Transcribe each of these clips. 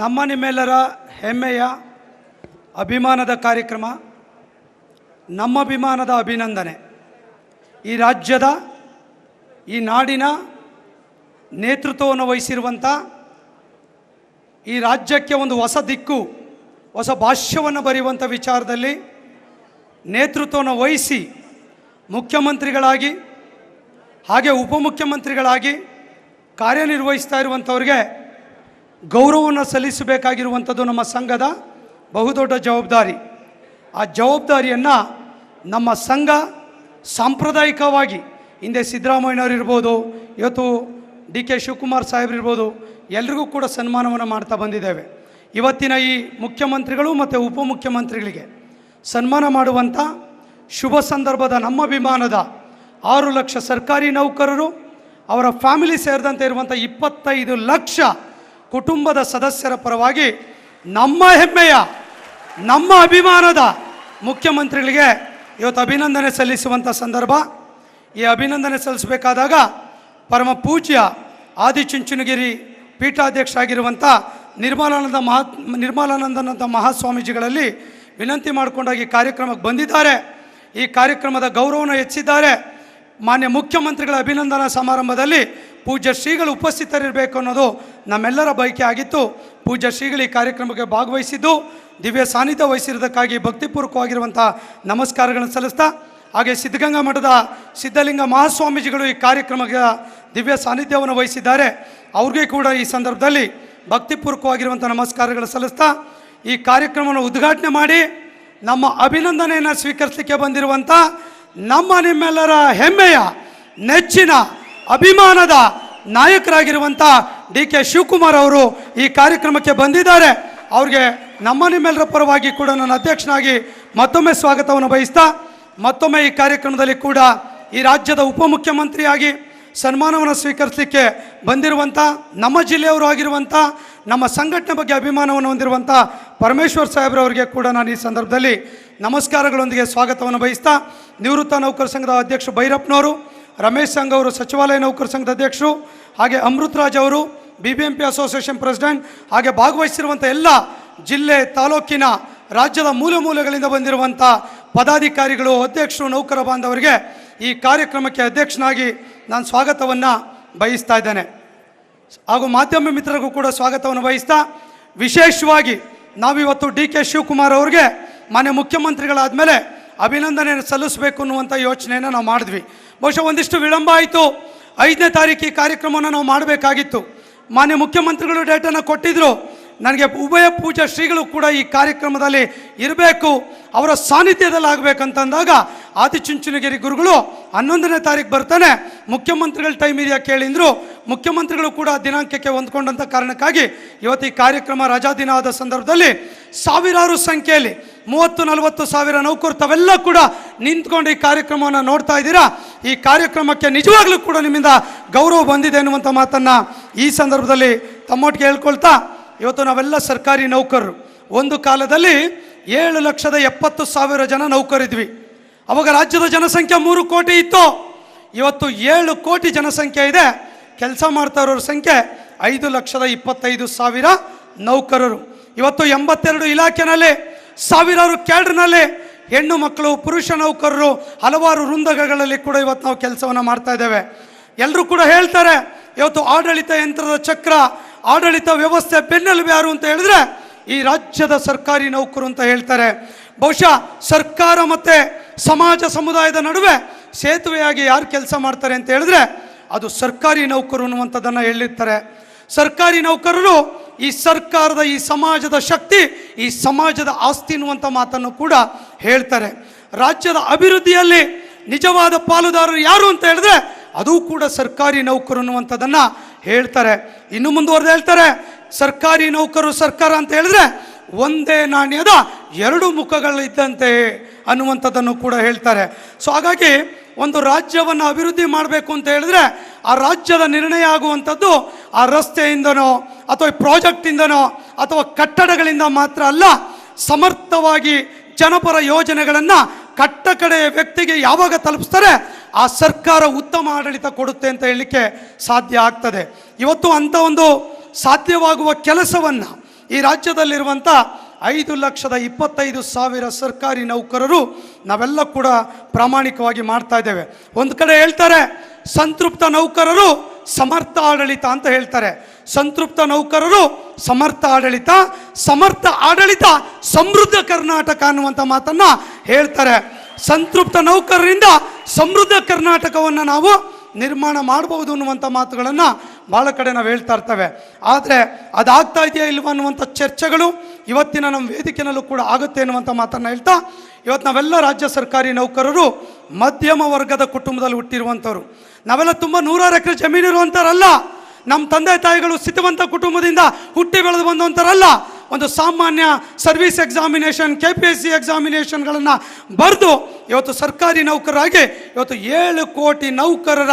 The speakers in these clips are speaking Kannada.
ನಮ್ಮ ನಿಮ್ಮೆಲ್ಲರ ಹೆಮ್ಮೆಯ ಅಭಿಮಾನದ ಕಾರ್ಯಕ್ರಮ ನಮ್ಮ ಅಭಿಮಾನದ ಅಭಿನಂದನೆ. ಈ ರಾಜ್ಯದ ಈ ನಾಡಿನ ನೇತೃತ್ವವನ್ನು ವಹಿಸಿರುವಂಥ, ಈ ರಾಜ್ಯಕ್ಕೆ ಒಂದು ಹೊಸ ದಿಕ್ಕು, ಹೊಸ ಭಾಷ್ಯವನ್ನು ಬರೆಯುವಂಥ ವಿಚಾರದಲ್ಲಿ ನೇತೃತ್ವವನ್ನು ವಹಿಸಿ ಮುಖ್ಯಮಂತ್ರಿಗಳಾಗಿ ಹಾಗೆ ಉಪಮುಖ್ಯಮಂತ್ರಿಗಳಾಗಿ ಕಾರ್ಯನಿರ್ವಹಿಸ್ತಾ ಇರುವಂಥವ್ರಿಗೆ ಗೌರವವನ್ನು ಸಲ್ಲಿಸಬೇಕಾಗಿರುವಂಥದ್ದು ನಮ್ಮ ಸಂಘದ ಬಹುದೊಡ್ಡ ಜವಾಬ್ದಾರಿ. ಆ ಜವಾಬ್ದಾರಿಯನ್ನು ನಮ್ಮ ಸಂಘ ಸಾಂಪ್ರದಾಯಿಕವಾಗಿ ಹಿಂದೆ ಸಿದ್ದರಾಮಯ್ಯನವರು ಇರ್ಬೋದು, ಇವತ್ತು ಡಿ ಕೆ ಶಿವಕುಮಾರ್ ಸಾಹೇಬ್ರು ಇರ್ಬೋದು, ಎಲ್ರಿಗೂ ಕೂಡ ಸನ್ಮಾನವನ್ನು ಮಾಡ್ತಾ ಬಂದಿದ್ದೇವೆ. ಇವತ್ತಿನ ಈ ಮುಖ್ಯಮಂತ್ರಿಗಳು ಮತ್ತು ಉಪಮುಖ್ಯಮಂತ್ರಿಗಳಿಗೆ ಸನ್ಮಾನ ಮಾಡುವಂಥ ಶುಭ ಸಂದರ್ಭದ ನಮ್ಮ ಅಭಿಮಾನದ 6 ಲಕ್ಷ ಸರ್ಕಾರಿ ನೌಕರರು, ಅವರ ಫ್ಯಾಮಿಲಿ ಸೇರಿದಂತೆ ಇರುವಂಥ 25 ಲಕ್ಷ ಕುಟುಂಬದ ಸದಸ್ಯರ ಪರವಾಗಿ ನಮ್ಮ ಹೆಮ್ಮೆಯ ನಮ್ಮ ಅಭಿಮಾನದ ಮುಖ್ಯಮಂತ್ರಿಗಳಿಗೆ ಇವತ್ತು ಅಭಿನಂದನೆ ಸಲ್ಲಿಸುವಂಥ ಸಂದರ್ಭ. ಈ ಅಭಿನಂದನೆ ಸಲ್ಲಿಸಬೇಕಾದಾಗ ಪರಮ ಪೂಜ್ಯ ಆದಿಚುಂಚನಗಿರಿ ಪೀಠಾಧ್ಯಕ್ಷರಾಗಿರುವಂಥ ನಿರ್ಮಲಾನಂದನಂದ ಮಹಾಸ್ವಾಮೀಜಿಗಳಲ್ಲಿ ವಿನಂತಿ ಮಾಡಿಕೊಂಡಾಗ ಈ ಕಾರ್ಯಕ್ರಮಕ್ಕೆ ಬಂದಿದ್ದಾರೆ. ಈ ಕಾರ್ಯಕ್ರಮದ ಗೌರವವನ್ನು ಹೆಚ್ಚಿದ್ದಾರೆ. ಮಾನ್ಯ ಮುಖ್ಯಮಂತ್ರಿಗಳ ಅಭಿನಂದನಾ ಸಮಾರಂಭದಲ್ಲಿ ಪೂಜ್ಯ ಶ್ರೀಗಳು ಉಪಸ್ಥಿತರಿರಬೇಕು ಅನ್ನೋದು ನಮ್ಮೆಲ್ಲರ ಬಯಕೆ ಆಗಿತ್ತು. ಪೂಜ್ಯ ಶ್ರೀಗಳು ಈ ಕಾರ್ಯಕ್ರಮಕ್ಕೆ ಭಾಗವಹಿಸಿದ್ದು, ದಿವ್ಯ ಸಾನ್ನಿಧ್ಯ ವಹಿಸಿರೋದಕ್ಕಾಗಿ ಭಕ್ತಿಪೂರ್ವಕವಾಗಿರುವಂಥ ನಮಸ್ಕಾರಗಳನ್ನು ಸಲ್ಲಿಸ್ತಾ, ಹಾಗೆ ಸಿದ್ಧಗಂಗಾ ಮಠದ ಸಿದ್ಧಲಿಂಗ ಮಹಾಸ್ವಾಮೀಜಿಗಳು ಈ ಕಾರ್ಯಕ್ರಮಕ್ಕೆ ದಿವ್ಯ ಸಾನ್ನಿಧ್ಯವನ್ನು ವಹಿಸಿದ್ದಾರೆ. ಅವ್ರಿಗೆ ಕೂಡ ಈ ಸಂದರ್ಭದಲ್ಲಿ ಭಕ್ತಿಪೂರ್ವಕವಾಗಿರುವಂಥ ನಮಸ್ಕಾರಗಳು ಸಲ್ಲಿಸ್ತಾ, ಈ ಕಾರ್ಯಕ್ರಮವನ್ನು ಉದ್ಘಾಟನೆ ಮಾಡಿ ನಮ್ಮ ಅಭಿನಂದನೆಯನ್ನು ಸ್ವೀಕರಿಸಲಿಕ್ಕೆ ಬಂದಿರುವಂಥ ನಮ್ಮ ನಿಮ್ಮೆಲ್ಲರ ಹೆಮ್ಮೆಯ ನೆಚ್ಚಿನ ಅಭಿಮಾನದ ನಾಯಕರಾಗಿರುವಂಥ ಡಿ ಕೆ ಶಿವಕುಮಾರ್ ಅವರು ಈ ಕಾರ್ಯಕ್ರಮಕ್ಕೆ ಬಂದಿದ್ದಾರೆ. ಅವ್ರಿಗೆ ನಮ್ಮ ನಿಮ್ಮೆಲ್ಲರ ಪರವಾಗಿ ಕೂಡ ನನ್ನ ಅಧ್ಯಕ್ಷನಾಗಿ ಮತ್ತೊಮ್ಮೆ ಸ್ವಾಗತವನ್ನು ಬಯಸ್ತಾ, ಮತ್ತೊಮ್ಮೆ ಈ ಕಾರ್ಯಕ್ರಮದಲ್ಲಿ ಕೂಡ ಈ ರಾಜ್ಯದ ಉಪಮುಖ್ಯಮಂತ್ರಿಯಾಗಿ ಸನ್ಮಾನವನ್ನು ಸ್ವೀಕರಿಸಲಿಕ್ಕೆ ಬಂದಿರುವಂಥ ನಮ್ಮ ಜಿಲ್ಲೆಯವರು ಆಗಿರುವಂಥ, ನಮ್ಮ ಸಂಘಟನೆ ಬಗ್ಗೆ ಅಭಿಮಾನವನ್ನು ಹೊಂದಿರುವಂಥ ಪರಮೇಶ್ವರ್ ಸಾಹೇಬ್ರವರಿಗೆ ಕೂಡ ನಾನು ಈ ಸಂದರ್ಭದಲ್ಲಿ ನಮಸ್ಕಾರಗಳೊಂದಿಗೆ ಸ್ವಾಗತವನ್ನು ಬಯಸ್ತಾ, ನಿವೃತ್ತ ನೌಕರ ಸಂಘದ ಅಧ್ಯಕ್ಷರು ಭೈರಪ್ಪನವರು, ರಮೇಶ್ ಸಂಘ ಅವರು ಸಚಿವಾಲಯ ನೌಕರ ಸಂಘದ ಅಧ್ಯಕ್ಷರು, ಹಾಗೆ ಅಮೃತರಾಜ್ ಅವರು BBMP ಅಸೋಸಿಯೇಷನ್ ಪ್ರೆಸಿಡೆಂಟ್, ಹಾಗೆ ಭಾಗವಹಿಸಿರುವಂಥ ಎಲ್ಲ ಜಿಲ್ಲೆ ತಾಲೂಕಿನ ರಾಜ್ಯದ ಮೂಲೆ ಮೂಲೆಗಳಿಂದ ಬಂದಿರುವಂಥ ಪದಾಧಿಕಾರಿಗಳು, ಅಧ್ಯಕ್ಷರು, ನೌಕರ ಬಾಂಧವರಿಗೆ ಈ ಕಾರ್ಯಕ್ರಮಕ್ಕೆ ಅಧ್ಯಕ್ಷನಾಗಿ ನಾನು ಸ್ವಾಗತವನ್ನು ಬಯಸ್ತಾ ಇದ್ದೇನೆ. ಹಾಗೂ ಮಾಧ್ಯಮ ಮಿತ್ರರಿಗೂ ಕೂಡ ಸ್ವಾಗತವನ್ನು ಬಯಸ್ತಾ, ವಿಶೇಷವಾಗಿ ನಾವಿವತ್ತು ಡಿ ಕೆ ಶಿವಕುಮಾರ್ ಅವ್ರಿಗೆ ಮಾನ್ಯ ಮುಖ್ಯಮಂತ್ರಿಗಳಾದ ಮೇಲೆ ಅಭಿನಂದನೆಯನ್ನು ಸಲ್ಲಿಸಬೇಕು ಅನ್ನುವಂಥ ಯೋಚನೆಯನ್ನು ನಾವು ಮಾಡಿದ್ವಿ. ಬಹುಶಃ ಒಂದಿಷ್ಟು ವಿಳಂಬ ಆಯಿತು. 5ನೇ ತಾರೀಕು ಈ ಕಾರ್ಯಕ್ರಮವನ್ನು ನಾವು ಮಾಡಬೇಕಾಗಿತ್ತು. ಮಾನ್ಯ ಮುಖ್ಯಮಂತ್ರಿಗಳು ಡೇಟನ್ನು ಕೊಟ್ಟಿದ್ದರು. ನನಗೆ ಉಭಯ ಪೂಜಾ ಶ್ರೀಗಳು ಕೂಡ ಈ ಕಾರ್ಯಕ್ರಮದಲ್ಲಿ ಇರಬೇಕು, ಅವರ ಸಾನ್ನಿಧ್ಯದಲ್ಲಿ ಆಗಬೇಕಂತಂದಾಗ ಆದಿಚುಂಚನಗಿರಿ ಗುರುಗಳು 11ನೇ ತಾರೀಕು ಬರ್ತಾನೆ, ಮುಖ್ಯಮಂತ್ರಿಗಳ ಟೈಮ್ ಇದೆಯಾ ಕೇಳಿದ್ರು. ಮುಖ್ಯಮಂತ್ರಿಗಳು ಕೂಡ ದಿನಾಂಕಕ್ಕೆ ಹೊಂದ್ಕೊಂಡಂಥ ಕಾರಣಕ್ಕಾಗಿ ಇವತ್ತು ಈ ಕಾರ್ಯಕ್ರಮ ರಜಾ ದಿನ ಆದ ಸಂದರ್ಭದಲ್ಲಿ ಸಾವಿರಾರು ಸಂಖ್ಯೆಯಲ್ಲಿ 30-40 ಸಾವಿರ ನೌಕರು ತಾವೆಲ್ಲ ಕೂಡ ನಿಂತ್ಕೊಂಡು ಈ ಕಾರ್ಯಕ್ರಮವನ್ನು ನೋಡ್ತಾ ಇದ್ದೀರಾ. ಈ ಕಾರ್ಯಕ್ರಮಕ್ಕೆ ನಿಜವಾಗ್ಲೂ ಕೂಡ ನಿಮ್ಮಿಂದ ಗೌರವ ಬಂದಿದೆ ಅನ್ನುವಂಥ ಮಾತನ್ನು ಈ ಸಂದರ್ಭದಲ್ಲಿ ತಮ್ಮೊಟ್ಟಿಗೆ ಹೇಳ್ಕೊಳ್ತಾ, ಇವತ್ತು ನಾವೆಲ್ಲ ಸರ್ಕಾರಿ ನೌಕರರು. ಒಂದು ಕಾಲದಲ್ಲಿ 7,70,000 ಜನ ನೌಕರಿದ್ವಿ. ಅವಾಗ ರಾಜ್ಯದ ಜನಸಂಖ್ಯೆ 3 ಕೋಟಿ ಇತ್ತು. ಇವತ್ತು 7 ಕೋಟಿ ಜನಸಂಖ್ಯೆ ಇದೆ. ಕೆಲಸ ಮಾಡ್ತಾ ಇರೋರ ಸಂಖ್ಯೆ 5,25,000 ನೌಕರರು. ಇವತ್ತು 82 ಇಲಾಖೆನಲ್ಲಿ, ಸಾವಿರಾರು ಕ್ಯಾಡರ್ನಲ್ಲಿ ಹೆಣ್ಣು ಮಕ್ಕಳು, ಪುರುಷ ನೌಕರರು, ಹಲವಾರು ವೃಂದಗಳಲ್ಲಿ ಕೂಡ ಇವತ್ತು ನಾವು ಕೆಲಸವನ್ನು ಮಾಡ್ತಾ ಇದ್ದೇವೆ. ಎಲ್ಲರೂ ಕೂಡ ಹೇಳ್ತಾರೆ, ಇವತ್ತು ಆಡಳಿತ ಯಂತ್ರದ ಚಕ್ರ, ಆಡಳಿತ ವ್ಯವಸ್ಥೆ ಬೆನ್ನೆಲುಬು ಯಾರು ಅಂತ ಹೇಳಿದ್ರೆ ಈ ರಾಜ್ಯದ ಸರ್ಕಾರಿ ನೌಕರು ಅಂತ ಹೇಳ್ತಾರೆ. ಬಹುಶಃ ಸರ್ಕಾರ ಮತ್ತು ಸಮಾಜ ಸಮುದಾಯದ ನಡುವೆ ಸೇತುವೆಯಾಗಿ ಯಾರು ಕೆಲಸ ಮಾಡ್ತಾರೆ ಅಂತ ಹೇಳಿದ್ರೆ ಅದು ಸರ್ಕಾರಿ ನೌಕರು ಅನ್ನುವಂಥದ್ದನ್ನು ಹೇಳಿರ್ತಾರೆ. ಸರ್ಕಾರಿ ನೌಕರರು ಈ ಸರ್ಕಾರದ, ಈ ಸಮಾಜದ ಶಕ್ತಿ, ಈ ಸಮಾಜದ ಆಸ್ತಿ ಅನ್ನುವಂಥ ಮಾತನ್ನು ಕೂಡ ಹೇಳ್ತಾರೆ. ರಾಜ್ಯದ ಅಭಿವೃದ್ಧಿಯಲ್ಲಿ ನಿಜವಾದ ಪಾಲುದಾರರು ಯಾರು ಅಂತ ಹೇಳಿದ್ರೆ ಅದು ಕೂಡ ಸರ್ಕಾರಿ ನೌಕರು ಅನ್ನುವಂಥದ್ದನ್ನು ಹೇಳ್ತಾರೆ. ಇನ್ನು ಮುಂದುವರೆದು ಹೇಳ್ತಾರೆ, ಸರ್ಕಾರಿ ನೌಕರು ಸರ್ಕಾರ ಅಂತ ಹೇಳಿದ್ರೆ ಒಂದೇ ನಾಣ್ಯದ 2 ಮುಖಗಳಿದ್ದಂತೆ ಅನ್ನುವಂಥದ್ದನ್ನು ಕೂಡ ಹೇಳ್ತಾರೆ. ಸೊ ಹಾಗಾಗಿ ಒಂದು ರಾಜ್ಯವನ್ನು ಅಭಿವೃದ್ಧಿ ಮಾಡಬೇಕು ಅಂತ ಹೇಳಿದ್ರೆ ಆ ರಾಜ್ಯದ ನಿರ್ಣಯ ಆಗುವಂಥದ್ದು ಆ ರಸ್ತೆಯಿಂದನೋ ಅಥವಾ ಪ್ರಾಜೆಕ್ಟಿಂದನೋ ಅಥವಾ ಕಟ್ಟಡಗಳಿಂದ ಮಾತ್ರ ಅಲ್ಲ, ಸಮರ್ಥವಾಗಿ ಜನಪರ ಯೋಜನೆಗಳನ್ನು ಕಟ್ಟ ಕಡೆಯ ವ್ಯಕ್ತಿಗೆ ಯಾವಾಗ ತಲುಪಿಸ್ತಾರೆ ಆ ಸರ್ಕಾರ ಉತ್ತಮ ಆಡಳಿತ ಕೊಡುತ್ತೆ ಅಂತ ಹೇಳಲಿಕ್ಕೆ ಸಾಧ್ಯ ಆಗ್ತದೆ. ಇವತ್ತು ಅಂಥ ಒಂದು ಸಾಧ್ಯವಾಗುವ ಕೆಲಸವನ್ನು ಈ ರಾಜ್ಯದಲ್ಲಿರುವಂಥ 5,25,000 ಸರ್ಕಾರಿ ನೌಕರರು ನಾವೆಲ್ಲ ಕೂಡ ಪ್ರಾಮಾಣಿಕವಾಗಿ ಮಾಡ್ತಾ ಇದ್ದೇವೆ. ಒಂದು ಕಡೆ ಹೇಳ್ತಾರೆ ಸಂತೃಪ್ತ ನೌಕರರು ಸಮರ್ಥ ಆಡಳಿತ ಅಂತ ಹೇಳ್ತಾರೆ. ಸಂತೃಪ್ತ ನೌಕರರು ಸಮರ್ಥ ಆಡಳಿತ, ಸಮರ್ಥ ಆಡಳಿತ ಸಮೃದ್ಧ ಕರ್ನಾಟಕ ಅನ್ನುವಂಥ ಮಾತನ್ನು ಹೇಳ್ತಾರೆ. ಸಂತೃಪ್ತ ನೌಕರರಿಂದ ಸಮೃದ್ಧ ಕರ್ನಾಟಕವನ್ನು ನಾವು ನಿರ್ಮಾಣ ಮಾಡಬಹುದು ಅನ್ನುವಂಥ ಮಾತುಗಳನ್ನು ಭಾಳ ಕಡೆ ನಾವು ಹೇಳ್ತಾ ಇರ್ತೇವೆ. ಆದರೆ ಅದಾಗ್ತಾ ಇದೆಯಾ ಇಲ್ವಾ ಅನ್ನುವಂಥ ಚರ್ಚೆಗಳು ಇವತ್ತಿನ ನಮ್ಮ ವೇದಿಕೆಯಲ್ಲೂ ಕೂಡ ಆಗುತ್ತೆ ಅನ್ನುವಂಥ ಮಾತನ್ನು ಹೇಳ್ತಾ, ಇವತ್ತು ನಾವೆಲ್ಲ ರಾಜ್ಯ ಸರ್ಕಾರಿ ನೌಕರರು ಮಧ್ಯಮ ವರ್ಗದ ಕುಟುಂಬದಲ್ಲಿ ಹುಟ್ಟಿರುವಂಥವ್ರು. ನಾವೆಲ್ಲ ತುಂಬ 100 ಎಕರೆ ಜಮೀನು ಇರುವಂಥವ್ರಲ್ಲ. ನಮ್ಮ ತಂದೆ ತಾಯಿಗಳು ಸ್ಥಿತಿವಂತ ಕುಟುಂಬದಿಂದ ಹುಟ್ಟಿ ಬೆಳೆದು ಬಂದಂಥವ್ರಲ್ಲ. ಒಂದು ಸಾಮಾನ್ಯ ಸರ್ವಿಸ್ ಎಕ್ಸಾಮಿನೇಷನ್, KPSC ಎಕ್ಸಾಮಿನೇಷನ್ಗಳನ್ನು ಬರೆದು ಇವತ್ತು ಸರ್ಕಾರಿ ನೌಕರರಾಗಿ ಇವತ್ತು 7 ಕೋಟಿ ನೌಕರರ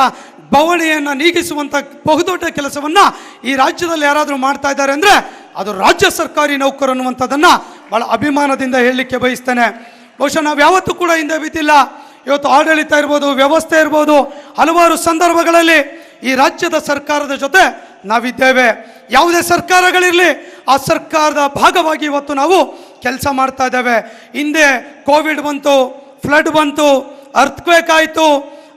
ಬವಣೆಯನ್ನು ನೀಗಿಸುವಂಥ ಬಹುದೊಡ್ಡ ಕೆಲಸವನ್ನು ಈ ರಾಜ್ಯದಲ್ಲಿ ಯಾರಾದರೂ ಮಾಡ್ತಾ ಇದ್ದಾರೆ ಅಂದರೆ ಅದು ರಾಜ್ಯ ಸರ್ಕಾರಿ ನೌಕರು ಅನ್ನುವಂಥದ್ದನ್ನು ಭಾಳ ಅಭಿಮಾನದಿಂದ ಹೇಳಲಿಕ್ಕೆ ಬಯಸ್ತೇನೆ. ಬಹುಶಃ ನಾವು ಯಾವತ್ತೂ ಕೂಡ ಹಿಂದೆ ಬಿದ್ದಿಲ್ಲ. ಇವತ್ತು ಆಡಳಿತ ಇರ್ಬೋದು, ವ್ಯವಸ್ಥೆ ಇರ್ಬೋದು, ಹಲವಾರು ಸಂದರ್ಭಗಳಲ್ಲಿ ಈ ರಾಜ್ಯದ ಸರ್ಕಾರದ ಜೊತೆ ನಾವಿದ್ದೇವೆ. ಯಾವುದೇ ಸರ್ಕಾರಗಳಿರಲಿ ಆ ಸರ್ಕಾರದ ಭಾಗವಾಗಿ ಇವತ್ತು ನಾವು ಕೆಲಸ ಮಾಡ್ತಾ ಇದ್ದೇವೆ. ಹಿಂದೆ ಕೋವಿಡ್ ಬಂತು, ಫ್ಲಡ್ ಬಂತು, ಅರ್ಥಕ್ವೇಕ್ ಆಯಿತು,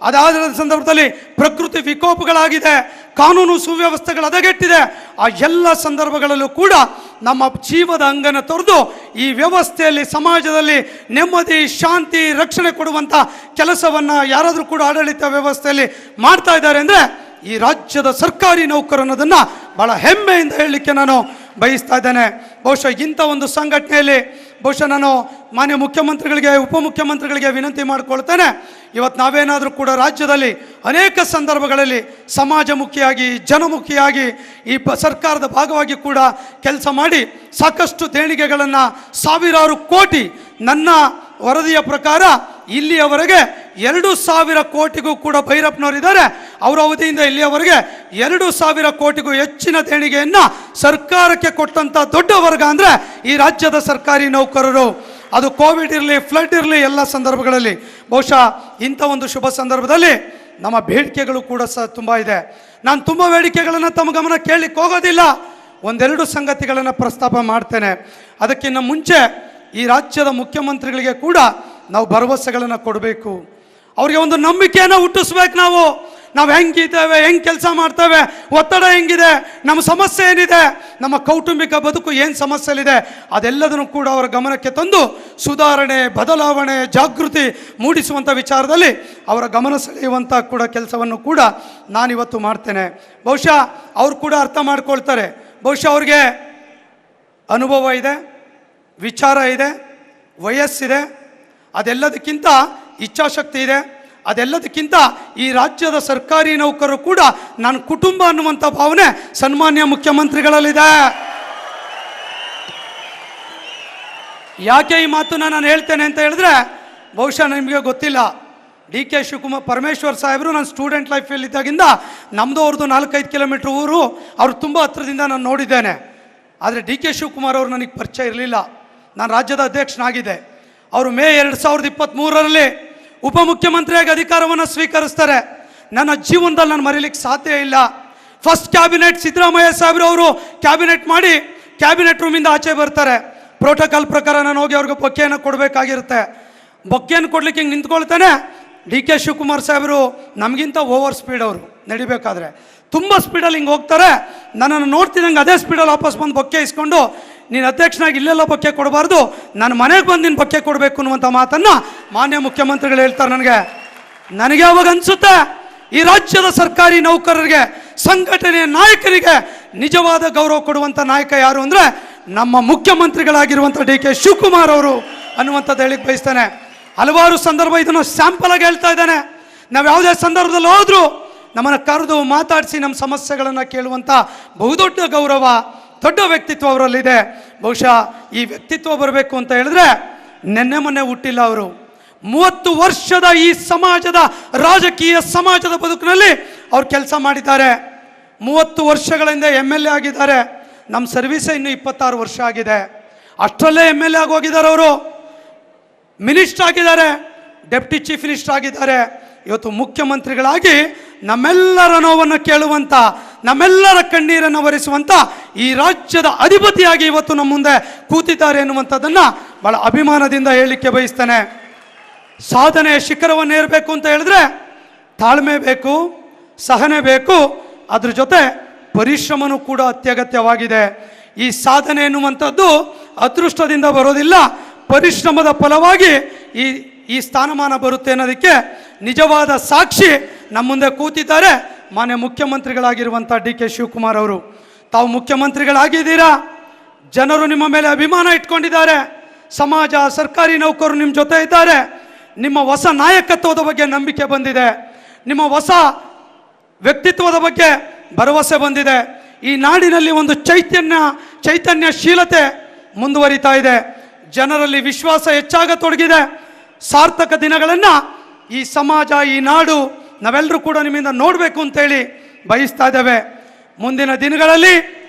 ಅದಾದ ಸಂದರ್ಭದಲ್ಲಿ ಪ್ರಕೃತಿ ವಿಕೋಪಗಳಾಗಿದೆ, ಕಾನೂನು ಸುವ್ಯವಸ್ಥೆಗಳು ಹದಗೆಟ್ಟಿದೆ. ಆ ಎಲ್ಲ ಸಂದರ್ಭಗಳಲ್ಲೂ ಕೂಡ ನಮ್ಮ ಜೀವದ ಅಂಗನ ತೊರೆದು ಈ ವ್ಯವಸ್ಥೆಯಲ್ಲಿ ಸಮಾಜದಲ್ಲಿ ನೆಮ್ಮದಿ, ಶಾಂತಿ, ರಕ್ಷಣೆ ಕೊಡುವಂಥ ಕೆಲಸವನ್ನು ಯಾರಾದರೂ ಕೂಡ ಆಡಳಿತ ವ್ಯವಸ್ಥೆಯಲ್ಲಿ ಮಾಡ್ತಾ ಇದ್ದಾರೆ ಅಂದರೆ ಈ ರಾಜ್ಯದ ಸರ್ಕಾರಿ ನೌಕರು ಅನ್ನೋದನ್ನು ಭಾಳ ಹೆಮ್ಮೆಯಿಂದ ಹೇಳಲಿಕ್ಕೆ ನಾನು ಬಯಸ್ತಾ ಇದ್ದೇನೆ. ಬಹುಶಃ ಇಂಥ ಒಂದು ಸಂಘಟನೆಯಲ್ಲಿ ಬಹುಶಃ ನಾನು ಮಾನ್ಯ ಮುಖ್ಯಮಂತ್ರಿಗಳಿಗೆ, ಉಪಮುಖ್ಯಮಂತ್ರಿಗಳಿಗೆ ವಿನಂತಿ ಮಾಡಿಕೊಳ್ತೇನೆ. ಇವತ್ತು ನಾವೇನಾದರೂ ಕೂಡ ರಾಜ್ಯದಲ್ಲಿ ಅನೇಕ ಸಂದರ್ಭಗಳಲ್ಲಿ ಸಮಾಜಮುಖಿಯಾಗಿ, ಜನಮುಖಿಯಾಗಿ ಈ ಸರ್ಕಾರದ ಭಾಗವಾಗಿ ಕೂಡ ಕೆಲಸ ಮಾಡಿ ಸಾಕಷ್ಟು ದೇಣಿಗೆಗಳನ್ನು, ಸಾವಿರಾರು ಕೋಟಿ, ನನ್ನ ವರದಿಯ ಪ್ರಕಾರ ಇಲ್ಲಿಯವರೆಗೆ 2,000 ಕೋಟಿಗೂ ಕೂಡ ಭೈರಪ್ಪನವರಿದ್ದಾರೆ. ಅವರ ಅವಧಿಯಿಂದ ಇಲ್ಲಿಯವರೆಗೆ 2,000 ಕೋಟಿಗೂ ಹೆಚ್ಚಿನ ದೇಣಿಗೆಯನ್ನು ಸರ್ಕಾರಕ್ಕೆ ಕೊಟ್ಟಂಥ ದೊಡ್ಡ ವರ್ಗ ಅಂದರೆ ಈ ರಾಜ್ಯದ ಸರ್ಕಾರಿ ನೌಕರರು. ಅದು ಕೋವಿಡ್ ಇರಲಿ, ಫ್ಲಡ್ ಇರಲಿ, ಎಲ್ಲ ಸಂದರ್ಭಗಳಲ್ಲಿ. ಬಹುಶಃ ಇಂಥ ಒಂದು ಶುಭ ಸಂದರ್ಭದಲ್ಲಿ ನಮ್ಮ ಬೇಡಿಕೆಗಳು ಕೂಡ ತುಂಬ ಇದೆ. ನಾನು ತುಂಬ ಬೇಡಿಕೆಗಳನ್ನು ತಮ್ಮ ಗಮನ ಕೇಳಲಿಕ್ಕೆ ಹೋಗೋದಿಲ್ಲ. ಒಂದೆರಡು ಸಂಗತಿಗಳನ್ನು ಪ್ರಸ್ತಾಪ ಮಾಡ್ತೇನೆ. ಅದಕ್ಕಿಂತ ಮುಂಚೆ ಈ ರಾಜ್ಯದ ಮುಖ್ಯಮಂತ್ರಿಗಳಿಗೆ ಕೂಡ ನಾವು ಭರವಸೆಗಳನ್ನು ಕೊಡಬೇಕು. ಅವ್ರಿಗೆ ಒಂದು ನಂಬಿಕೆಯನ್ನು ಹುಟ್ಟಿಸ್ಬೇಕು. ನಾವು ಹೆಂಗಿದ್ದೇವೆ, ಹೆಂಗೆ ಕೆಲಸ ಮಾಡ್ತೇವೆ, ಒತ್ತಡ ಹೆಂಗಿದೆ, ನಮ್ಮ ಸಮಸ್ಯೆ ಏನಿದೆ, ನಮ್ಮ ಕೌಟುಂಬಿಕ ಬದುಕು ಏನು ಸಮಸ್ಯೆಲಿದೆ, ಅದೆಲ್ಲದನ್ನು ಕೂಡ ಅವರ ಗಮನಕ್ಕೆ ತಂದು ಸುಧಾರಣೆ, ಬದಲಾವಣೆ, ಜಾಗೃತಿ ಮೂಡಿಸುವಂಥ ವಿಚಾರದಲ್ಲಿ ಅವರ ಗಮನ ಸೆಳೆಯುವಂಥ ಕೂಡ ಕೆಲಸವನ್ನು ಕೂಡ ನಾನಿವತ್ತು ಮಾಡ್ತೇನೆ. ಬಹುಶಃ ಅವರು ಕೂಡ ಅರ್ಥ ಮಾಡ್ಕೊಳ್ತಾರೆ. ಬಹುಶಃ ಅವ್ರಿಗೆ ಅನುಭವ ಇದೆ, ವಿಚಾರ ಇದೆ, ವಯಸ್ಸಿದೆ, ಅದೆಲ್ಲದಕ್ಕಿಂತ ಇಚ್ಛಾಶಕ್ತಿ ಇದೆ. ಅದೆಲ್ಲದಕ್ಕಿಂತ ಈ ರಾಜ್ಯದ ಸರ್ಕಾರಿ ನೌಕರರು ಕೂಡ ನನ್ನ ಕುಟುಂಬ ಅನ್ನುವಂಥ ಭಾವನೆ ಸನ್ಮಾನ್ಯ ಮುಖ್ಯಮಂತ್ರಿಗಳಲ್ಲಿದೆ. ಯಾಕೆ ಈ ಮಾತನ್ನು ನಾನು ಹೇಳ್ತೇನೆ ಅಂತ ಹೇಳಿದ್ರೆ, ಬಹುಶಃ ನಿಮಗೆ ಗೊತ್ತಿಲ್ಲ, DK ಶಿವಕುಮಾರ್ ಪರಮೇಶ್ವರ್ ಸಾಹೇಬರು ನನ್ನ ಸ್ಟೂಡೆಂಟ್ ಲೈಫಲ್ಲಿ ಇದ್ದಾಗಿಂದ ನಮ್ಮದು ಅವ್ರದ್ದು 4-5 ಕಿಲೋಮೀಟ್ರ್ ಊರು, ಅವರು ತುಂಬ ಹತ್ರದಿಂದ ನಾನು ನೋಡಿದ್ದೇನೆ. ಆದರೆ DK ಶಿವಕುಮಾರ್ ಅವರು ನನಗೆ ಪರಿಚಯ ಇರಲಿಲ್ಲ. ನಾನು ರಾಜ್ಯದ ಅಧ್ಯಕ್ಷನಾಗಿದ್ದೆ. ಅವರು ಮೇ 2023ರಲ್ಲಿ ಉಪಮುಖ್ಯಮಂತ್ರಿಯಾಗಿ ಅಧಿಕಾರವನ್ನು ಸ್ವೀಕರಿಸ್ತಾರೆ. ನನ್ನ ಜೀವನದಲ್ಲಿ ನಾನು ಮರೀಲಿಕ್ಕೆ ಸಾಧ್ಯ ಇಲ್ಲ. ಫಸ್ಟ್ ಕ್ಯಾಬಿನೆಟ್ ಸಿದ್ದರಾಮಯ್ಯ ಸಾಹೇಬ್ರು ಅವರು ಕ್ಯಾಬಿನೆಟ್ ಮಾಡಿ ಕ್ಯಾಬಿನೆಟ್ ರೂಮಿಂದ ಆಚೆ ಬರ್ತಾರೆ. ಪ್ರೋಟೋಕಾಲ್ ಪ್ರಕಾರ ನಾನು ಹೋಗಿ ಅವ್ರಿಗೆ ಬೊಕ್ಕೆಯನ್ನು ಕೊಡಬೇಕಾಗಿರುತ್ತೆ. ಬೊಕ್ಕೆಯನ್ನು ಕೊಡ್ಲಿಕ್ಕೆ ಹಿಂಗೆ ನಿಂತ್ಕೊಳ್ತಾನೆ. DK ಶಿವಕುಮಾರ್ ಸಾಹೇಬರು ನಮಗಿಂತ ಓವರ್ ಸ್ಪೀಡ್, ಅವರು ನಡಿಬೇಕಾದ್ರೆ ತುಂಬ ಸ್ಪೀಡಲ್ಲಿ ಹಿಂಗೆ ಹೋಗ್ತಾರೆ. ನನ್ನನ್ನು ನೋಡ್ತಿದ್ದಂಗೆ ಅದೇ ಸ್ಪೀಡಲ್ಲಿ ವಾಪಸ್ ಬಂದು ಬೊಕ್ಕೆ ಇಸ್ಕೊಂಡು, ನೀನು ಅಧ್ಯಕ್ಷನಾಗಿ ಇಲ್ಲೆಲ್ಲ ಬೊಕ್ಕೆ ಕೊಡಬಾರ್ದು, ನನ್ನ ಮನೆಗೆ ಬಂದು ನೀನು ಬೊಕ್ಕೆ ಕೊಡಬೇಕು ಅನ್ನುವಂಥ ಮಾತನ್ನು ಮಾನ್ಯ ಮುಖ್ಯಮಂತ್ರಿಗಳು ಹೇಳ್ತಾರೆ. ನನಗೆ ಅವಾಗ ಅನಿಸುತ್ತೆ, ಈ ರಾಜ್ಯದ ಸರ್ಕಾರಿ ನೌಕರರಿಗೆ, ಸಂಘಟನೆಯ ನಾಯಕರಿಗೆ ನಿಜವಾದ ಗೌರವ ಕೊಡುವಂಥ ನಾಯಕ ಯಾರು ಅಂದರೆ ನಮ್ಮ ಮುಖ್ಯಮಂತ್ರಿಗಳಾಗಿರುವಂಥ DK ಶಿವಕುಮಾರ್ ಅವರು ಅನ್ನುವಂಥದ್ದು ಹೇಳಿಕ್ಕೆ ಬಯಸ್ತೇನೆ. ಹಲವಾರು ಸಂದರ್ಭ ಇದನ್ನು ಸ್ಯಾಂಪಲ್ ಆಗಿ ಹೇಳ್ತಾ ಇದ್ದಾನೆ. ನಾವು ಯಾವುದೇ ಸಂದರ್ಭದಲ್ಲಿ ಹೋದರೂ ನಮ್ಮನ್ನು ಕರೆದು ಮಾತಾಡಿಸಿ ನಮ್ಮ ಸಮಸ್ಯೆಗಳನ್ನು ಕೇಳುವಂಥ ಬಹುದೊಡ್ಡ ಗೌರವ, ದೊಡ್ಡ ವ್ಯಕ್ತಿತ್ವ ಅವರಲ್ಲಿದೆ. ಬಹುಶಃ ಈ ವ್ಯಕ್ತಿತ್ವ ಬರಬೇಕು ಅಂತ ಹೇಳಿದ್ರೆ ನೆನ್ನೆ ಮೊನ್ನೆ ಹುಟ್ಟಿಲ್ಲ ಅವರು. 30 ವರ್ಷದ ಈ ಸಮಾಜದ, ರಾಜಕೀಯ ಸಮಾಜದ ಬದುಕಿನಲ್ಲಿ ಅವ್ರು ಕೆಲಸ ಮಾಡಿದ್ದಾರೆ. 30 ವರ್ಷಗಳಿಂದ MLA ಆಗಿದ್ದಾರೆ. ನಮ್ಮ ಸರ್ವಿಸೇ ಇನ್ನೂ 26 ವರ್ಷ ಆಗಿದೆ. ಅಷ್ಟರಲ್ಲೇ MLA ಆಗಿ ಹೋಗಿದ್ದಾರೆ. ಅವರು ಮಿನಿಸ್ಟರ್ ಆಗಿದ್ದಾರೆ, ಡೆಪ್ಟಿ ಚೀಫ್ ಮಿನಿಸ್ಟರ್ ಆಗಿದ್ದಾರೆ. ಇವತ್ತು ಮುಖ್ಯಮಂತ್ರಿಗಳಾಗಿ ನಮ್ಮೆಲ್ಲರ ನೋವನ್ನು ಕೇಳುವಂಥ, ನಮ್ಮೆಲ್ಲರ ಕಣ್ಣೀರನ್ನು ಒರೆಸುವಂಥ ಈ ರಾಜ್ಯದ ಅಧಿಪತಿಯಾಗಿ ಇವತ್ತು ನಮ್ಮ ಮುಂದೆ ಕೂತಿದ್ದಾರೆ ಎನ್ನುವಂಥದ್ದನ್ನು ಬಹಳ ಅಭಿಮಾನದಿಂದ ಹೇಳಲಿಕ್ಕೆ ಬಯಸ್ತೇನೆ. ಸಾಧನೆಯ ಶಿಖರವನ್ನು ಏರಬೇಕು ಅಂತ ಹೇಳಿದ್ರೆ ತಾಳ್ಮೆ ಬೇಕು, ಸಹನೆ ಬೇಕು, ಅದ್ರ ಜೊತೆ ಪರಿಶ್ರಮನೂ ಕೂಡ ಅತ್ಯಗತ್ಯವಾಗಿದೆ. ಈ ಸಾಧನೆ ಎನ್ನುವಂಥದ್ದು ಅದೃಷ್ಟದಿಂದ ಬರೋದಿಲ್ಲ, ಪರಿಶ್ರಮದ ಫಲವಾಗಿ ಈ ಸ್ಥಾನಮಾನ ಬರುತ್ತೆ ಅನ್ನೋದಕ್ಕೆ ನಿಜವಾದ ಸಾಕ್ಷಿ ನಮ್ಮ ಮುಂದೆ ಕೂತಿದ್ದಾರೆ ಮಾನ್ಯ ಮುಖ್ಯಮಂತ್ರಿಗಳಾಗಿರುವಂಥ ಡಿ ಕೆ ಶಿವಕುಮಾರ್ ಅವರು. ತಾವು ಮುಖ್ಯಮಂತ್ರಿಗಳಾಗಿದ್ದೀರಾ, ಜನರು ನಿಮ್ಮ ಮೇಲೆ ಅಭಿಮಾನ ಇಟ್ಕೊಂಡಿದ್ದಾರೆ, ಸಮಾಜ, ಸರ್ಕಾರಿ ನೌಕರರು ನಿಮ್ಮ ಜೊತೆ ಇದ್ದಾರೆ, ನಿಮ್ಮ ಹೊಸ ನಾಯಕತ್ವದ ಬಗ್ಗೆ ನಂಬಿಕೆ ಬಂದಿದೆ, ನಿಮ್ಮ ಹೊಸ ವ್ಯಕ್ತಿತ್ವದ ಬಗ್ಗೆ ಭರವಸೆ ಬಂದಿದೆ. ಈ ನಾಡಿನಲ್ಲಿ ಒಂದು ಚೈತನ್ಯಶೀಲತೆ ಮುಂದುವರಿತಾ ಇದೆ, ಜನರಲ್ಲಿ ವಿಶ್ವಾಸ ಹೆಚ್ಚಾಗತೊಡಗಿದೆ. ಸಾರ್ಥಕ ದಿನಗಳನ್ನು ಈ ಸಮಾಜ, ಈ ನಾಡು ನಾವೆಲ್ಲರೂ ಕೂಡ ನಿಮ್ಮಿಂದ ನೋಡಬೇಕು ಅಂತೇಳಿ ಬಯಸ್ತಾ ಇದ್ದೇವೆ. ಮುಂದಿನ ದಿನಗಳಲ್ಲಿ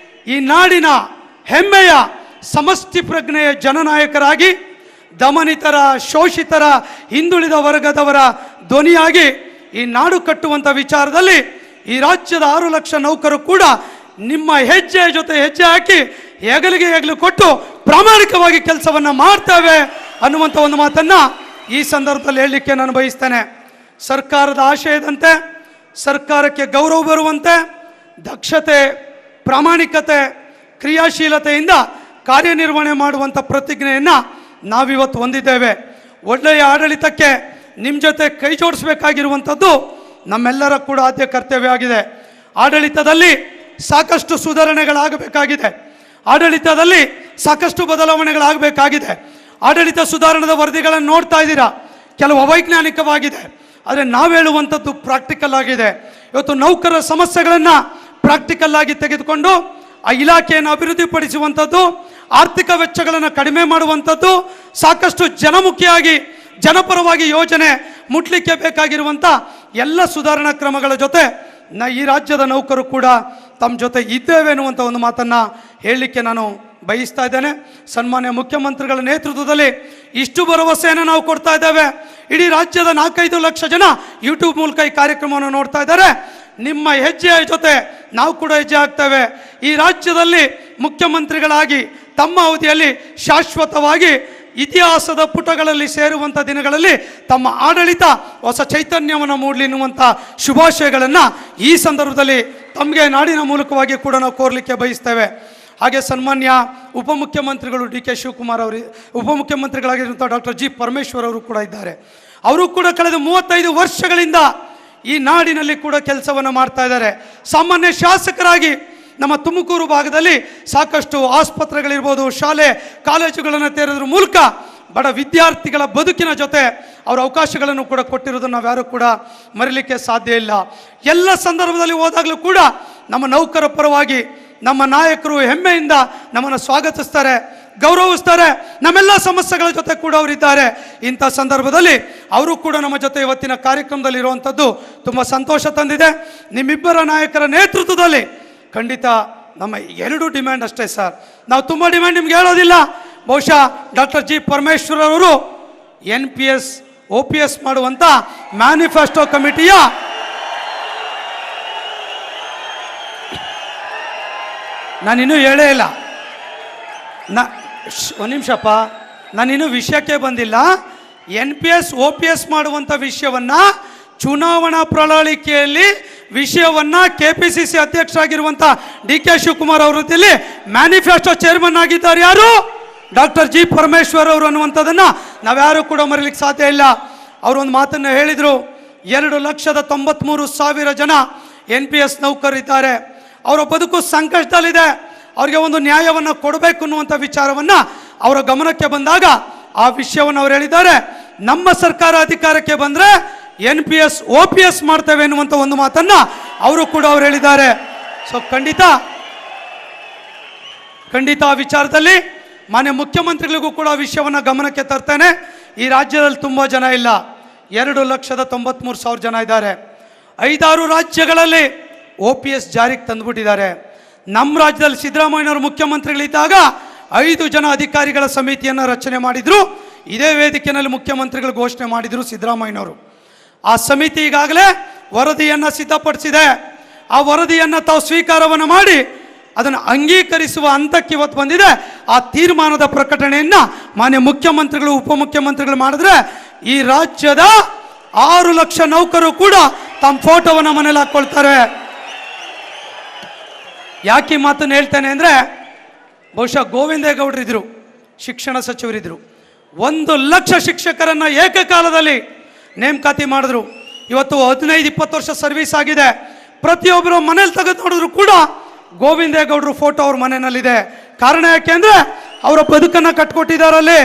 ಈ ನಾಡಿನ ಹೆಮ್ಮೆಯ ಸಮಷ್ಟಿ ಪ್ರಜ್ಞೆಯ ಜನನಾಯಕರಾಗಿ, ದಮನಿತರ, ಶೋಷಿತರ, ಹಿಂದುಳಿದ ವರ್ಗದವರ ಧ್ವನಿಯಾಗಿ ಈ ನಾಡು ಕಟ್ಟುವಂಥ ವಿಚಾರದಲ್ಲಿ ಈ ರಾಜ್ಯದ 6 ಲಕ್ಷ ನೌಕರು ಕೂಡ ನಿಮ್ಮ ಹೆಜ್ಜೆಯ ಜೊತೆ ಹೆಜ್ಜೆ ಹಾಕಿ ಹೆಗಲು ಕೊಟ್ಟು ಪ್ರಾಮಾಣಿಕವಾಗಿ ಕೆಲಸವನ್ನು ಮಾಡ್ತೇವೆ ಅನ್ನುವಂಥ ಒಂದು ಮಾತನ್ನು ಈ ಸಂದರ್ಭದಲ್ಲಿ ಹೇಳಲಿಕ್ಕೆ ನಾನು ಬಯಸ್ತೇನೆ. ಸರ್ಕಾರದ ಆಶಯದಂತೆ, ಸರ್ಕಾರಕ್ಕೆ ಗೌರವ ಬರುವಂತೆ, ದಕ್ಷತೆ, ಪ್ರಾಮಾಣಿಕತೆ, ಕ್ರಿಯಾಶೀಲತೆಯಿಂದ ಕಾರ್ಯನಿರ್ವಹಣೆ ಮಾಡುವಂಥ ಪ್ರತಿಜ್ಞೆಯನ್ನು ನಾವಿವತ್ತು ಹೊಂದಿದ್ದೇವೆ. ಒಳ್ಳೆಯ ಆಡಳಿತಕ್ಕೆ ನಿಮ್ಮ ಜೊತೆ ಕೈ ಜೋಡಿಸಬೇಕಾಗಿರುವಂಥದ್ದು ನಮ್ಮೆಲ್ಲರ ಕೂಡ ಆದ್ಯ ಕರ್ತವ್ಯ ಆಗಿದೆ. ಆಡಳಿತದಲ್ಲಿ ಸಾಕಷ್ಟು ಸುಧಾರಣೆಗಳಾಗಬೇಕಾಗಿದೆ, ಆಡಳಿತದಲ್ಲಿ ಸಾಕಷ್ಟು ಬದಲಾವಣೆಗಳಾಗಬೇಕಾಗಿದೆ. ಆಡಳಿತ ಸುಧಾರಣದ ವರದಿಗಳನ್ನು ನೋಡ್ತಾ ಇದ್ದೀರಾ, ಕೆಲವು ಅವೈಜ್ಞಾನಿಕವಾಗಿದೆ, ಆದರೆ ನಾವು ಹೇಳುವಂಥದ್ದು ಪ್ರಾಕ್ಟಿಕಲ್ ಆಗಿದೆ. ಇವತ್ತು ನೌಕರರ ಸಮಸ್ಯೆಗಳನ್ನು ಪ್ರಾಕ್ಟಿಕಲ್ ಆಗಿ ತೆಗೆದುಕೊಂಡು ಆ ಇಲಾಖೆಯನ್ನು ಅಭಿವೃದ್ಧಿಪಡಿಸುವಂಥದ್ದು, ಆರ್ಥಿಕ ವೆಚ್ಚಗಳನ್ನು ಕಡಿಮೆ ಮಾಡುವಂಥದ್ದು, ಸಾಕಷ್ಟು ಜನಮುಖಿಯಾಗಿ ಜನಪರವಾಗಿ ಯೋಜನೆ ಮುಟ್ಲಿಕ್ಕೆ ಬೇಕಾಗಿರುವಂಥ ಎಲ್ಲ ಸುಧಾರಣಾ ಕ್ರಮಗಳ ಜೊತೆ ಈ ರಾಜ್ಯದ ನೌಕರು ಕೂಡ ತಮ್ಮ ಜೊತೆ ಇದ್ದೇವೆ ಅನ್ನುವಂಥ ಒಂದು ಮಾತನ್ನು ಹೇಳಲಿಕ್ಕೆ ನಾನು ಬಯಸ್ತಾ ಇದ್ದೇನೆ. ಸನ್ಮಾನ್ಯ ಮುಖ್ಯಮಂತ್ರಿಗಳ ನೇತೃತ್ವದಲ್ಲಿ ಇಷ್ಟು ಭರವಸೆಯನ್ನು ನಾವು ಕೊಡ್ತಾ ಇದ್ದೇವೆ. ಇಡೀ ರಾಜ್ಯದ 4-5 ಲಕ್ಷ ಜನ ಯೂಟ್ಯೂಬ್ ಮೂಲಕ ಈ ಕಾರ್ಯಕ್ರಮವನ್ನು ನೋಡ್ತಾ ಇದ್ದಾರೆ. ನಿಮ್ಮ ಹೆಜ್ಜೆಯ ಜೊತೆ ನಾವು ಕೂಡ ಹೆಜ್ಜೆ ಹಾಕ್ತೇವೆ. ಈ ರಾಜ್ಯದಲ್ಲಿ ಮುಖ್ಯಮಂತ್ರಿಗಳಾಗಿ ತಮ್ಮ ಅವಧಿಯಲ್ಲಿ ಶಾಶ್ವತವಾಗಿ ಇತಿಹಾಸದ ಪುಟಗಳಲ್ಲಿ ಸೇರುವಂಥ ದಿನಗಳಲ್ಲಿ ತಮ್ಮ ಆಡಳಿತ ಹೊಸ ಚೈತನ್ಯವನ್ನು ಮೂಡಲಿ ಎನ್ನುವಂಥ ಶುಭಾಶಯಗಳನ್ನು ಈ ಸಂದರ್ಭದಲ್ಲಿ ತಮಗೆ ನಾಡಿನ ಮೂಲಕವಾಗಿ ಕೂಡ ನಾವು ಕೋರಲಿಕ್ಕೆ ಬಯಸ್ತೇವೆ. ಹಾಗೆ ಸನ್ಮಾನ್ಯ ಉಪಮುಖ್ಯಮಂತ್ರಿಗಳು ಡಿ ಕೆ ಶಿವಕುಮಾರ್ ಅವರು, ಉಪಮುಖ್ಯಮಂತ್ರಿಗಳಾಗಿರುವಂಥ ಡಾಕ್ಟರ್ ಜಿ ಪರಮೇಶ್ವರ್ ಅವರು ಕೂಡ ಇದ್ದಾರೆ. ಅವರು ಕೂಡ ಕಳೆದ 35 ವರ್ಷಗಳಿಂದ ಈ ನಾಡಿನಲ್ಲಿ ಕೂಡ ಕೆಲಸವನ್ನು ಮಾಡ್ತಾ ಇದ್ದಾರೆ. ಸಾಮಾನ್ಯ ಶಾಸಕರಾಗಿ ನಮ್ಮ ತುಮಕೂರು ಭಾಗದಲ್ಲಿ ಸಾಕಷ್ಟು ಆಸ್ಪತ್ರೆಗಳಿರ್ಬೋದು, ಶಾಲೆ ಕಾಲೇಜುಗಳನ್ನು ತೆರೆದ್ರ ಮೂಲಕ ಬಡ ವಿದ್ಯಾರ್ಥಿಗಳ ಬದುಕಿನ ಜೊತೆ ಅವರ ಅವಕಾಶಗಳನ್ನು ಕೂಡ ಕೊಟ್ಟಿರೋದನ್ನು ನಾವ್ಯಾರೂ ಕೂಡ ಮರೀಲಿಕ್ಕೆ ಸಾಧ್ಯ ಇಲ್ಲ. ಎಲ್ಲ ಸಂದರ್ಭದಲ್ಲಿ ಹೋದಾಗಲೂ ಕೂಡ ನಮ್ಮ ನೌಕರ ಪರವಾಗಿ ನಮ್ಮ ನಾಯಕರು ಹೆಮ್ಮೆಯಿಂದ ನಮ್ಮನ್ನು ಸ್ವಾಗತಿಸ್ತಾರೆ, ಗೌರವಿಸ್ತಾರೆ. ನಮ್ಮೆಲ್ಲ ಸಮಸ್ಯೆಗಳ ಜೊತೆ ಕೂಡ ಅವರಿದ್ದಾರೆ. ಇಂಥ ಸಂದರ್ಭದಲ್ಲಿ ಅವರು ಕೂಡ ನಮ್ಮ ಜೊತೆ ಇವತ್ತಿನ ಕಾರ್ಯಕ್ರಮದಲ್ಲಿ ಇರುವಂಥದ್ದು ತುಂಬ ಸಂತೋಷ ತಂದಿದೆ. ನಿಮ್ಮಿಬ್ಬರ ನಾಯಕರ ನೇತೃತ್ವದಲ್ಲಿ ಖಂಡಿತ ನಮ್ಮ 2 ಡಿಮ್ಯಾಂಡ್ ಅಷ್ಟೇ ಸರ್, ನಾವು ತುಂಬ ಡಿಮ್ಯಾಂಡ್ ನಿಮ್ಗೆ ಹೇಳೋದಿಲ್ಲ. ಬಹುಶಃ ಡಾಕ್ಟರ್ ಜಿ ಪರಮೇಶ್ವರ್ ಅವರು NPS OPS ಮಾಡುವಂಥ ಮ್ಯಾನಿಫೆಸ್ಟೋ ಕಮಿಟಿಯ ನಾನಿನ್ನೂ ಹೇಳೇ ಇಲ್ಲ. ಒಂದು ನಿಮಿಷಪ್ಪ, ನಾನಿನ್ನೂ ವಿಷಯಕ್ಕೆ ಬಂದಿಲ್ಲ. NPS OPS ಮಾಡುವಂಥ ವಿಷಯವನ್ನು ಚುನಾವಣಾ ಪ್ರಣಾಳಿಕೆಯಲ್ಲಿ ವಿಷಯವನ್ನು KPCC ಅಧ್ಯಕ್ಷರಾಗಿರುವಂಥ ಡಿ ಕೆ ಶಿವಕುಮಾರ್ ಅವರಲ್ಲಿ ಮ್ಯಾನಿಫೆಸ್ಟೋ ಚೇರ್ಮನ್ ಆಗಿದ್ದಾರೆ ಯಾರು? ಡಾಕ್ಟರ್ ಜಿ ಪರಮೇಶ್ವರ್ ಅವರು ಅನ್ನುವಂಥದ್ದನ್ನು ನಾವ್ಯಾರೂ ಕೂಡ ಮರೀಲಿಕ್ಕೆ ಸಾಧ್ಯ ಇಲ್ಲ. ಅವರು ಒಂದು ಮಾತನ್ನು ಹೇಳಿದರು, 2,93,000 ಜನ NPS ನೌಕರರಿದ್ದಾರೆ, ಅವರ ಬದುಕು ಸಂಕಷ್ಟದಲ್ಲಿದೆ, ಅವರಿಗೆ ಒಂದು ನ್ಯಾಯವನ್ನು ಕೊಡಬೇಕು ಅನ್ನುವಂಥ ವಿಚಾರವನ್ನು ಅವರ ಗಮನಕ್ಕೆ ಬಂದಾಗ ಆ ವಿಷಯವನ್ನು ಅವರು ಹೇಳಿದ್ದಾರೆ. ನಮ್ಮ ಸರ್ಕಾರ ಅಧಿಕಾರಕ್ಕೆ ಬಂದರೆ NPS OPS ಮಾಡ್ತೇವೆ ಎನ್ನುವಂಥ ಒಂದು ಮಾತನ್ನು ಅವರು ಕೂಡ ಅವರು ಹೇಳಿದ್ದಾರೆ. ಸೊ ಖಂಡಿತ ಆ ವಿಚಾರದಲ್ಲಿ ಮಾನ್ಯ ಮುಖ್ಯಮಂತ್ರಿಗಳಿಗೂ ಕೂಡ ವಿಷಯವನ್ನು ಗಮನಕ್ಕೆ ತರ್ತೇನೆ. ಈ ರಾಜ್ಯದಲ್ಲಿ ತುಂಬ ಜನ ಇಲ್ಲ, 2,93,000 ಜನ ಇದ್ದಾರೆ. 5-6 ರಾಜ್ಯಗಳಲ್ಲಿ OPS ಜಾರಿಗೆ ತಂದುಬಿಟ್ಟಿದ್ದಾರೆ. ನಮ್ಮ ರಾಜ್ಯದಲ್ಲಿ ಸಿದ್ದರಾಮಯ್ಯನವರು ಮುಖ್ಯಮಂತ್ರಿಗಳಿದ್ದಾಗ 5 ಜನ ಅಧಿಕಾರಿಗಳ ಸಮಿತಿಯನ್ನು ರಚನೆ ಮಾಡಿದರು. ಇದೇ ವೇದಿಕೆಯಲ್ಲಿ ಮುಖ್ಯಮಂತ್ರಿಗಳು ಘೋಷಣೆ ಮಾಡಿದರು ಸಿದ್ದರಾಮಯ್ಯನವರು. ಆ ಸಮಿತಿ ಈಗಾಗಲೇ ವರದಿಯನ್ನು ಸಿದ್ಧಪಡಿಸಿದೆ. ಆ ವರದಿಯನ್ನು ತಾವು ಸ್ವೀಕಾರವನ್ನು ಮಾಡಿ ಅದನ್ನು ಅಂಗೀಕರಿಸುವ ಹಂತಕ್ಕೆ ಇವತ್ತು ಬಂದಿದೆ. ಆ ತೀರ್ಮಾನದ ಪ್ರಕಟಣೆಯನ್ನು ಮಾನ್ಯ ಮುಖ್ಯಮಂತ್ರಿಗಳು ಉಪಮುಖ್ಯಮಂತ್ರಿಗಳು ಮಾಡಿದ್ರೆ ಈ ರಾಜ್ಯದ 6 ಲಕ್ಷ ನೌಕರು ಕೂಡ ತಮ್ಮ ಫೋಟೋವನ್ನು ಮನೇಲಿ ಹಾಕ್ಕೊಳ್ತಾರೆ. ಯಾಕೆ ಈ ಮಾತನ್ನು ಹೇಳ್ತೇನೆ ಅಂದರೆ, ಬಹುಶಃ ಗೋವಿಂದೇಗೌಡರಿದ್ರು, ಶಿಕ್ಷಣ ಸಚಿವರಿದ್ದರು, 1 ಲಕ್ಷ ಶಿಕ್ಷಕರನ್ನು ಏಕಕಾಲದಲ್ಲಿ ನೇಮಕಾತಿ ಮಾಡಿದ್ರು. ಇವತ್ತು 15-20 ವರ್ಷ ಸರ್ವಿಸ್ ಆಗಿದೆ. ಪ್ರತಿಯೊಬ್ಬರು ಮನೇಲಿ ತೆಗೆದು ನೋಡಿದ್ರು ಕೂಡ ಗೋವಿಂದೇಗೌಡರು ಫೋಟೋ ಅವ್ರ ಮನೆಯಲ್ಲಿದೆ. ಕಾರಣ ಯಾಕೆ ಅಂದರೆ ಅವರ ಬದುಕನ್ನು ಕಟ್ಕೊಟ್ಟಿದ್ದಾರಲ್ಲಿ.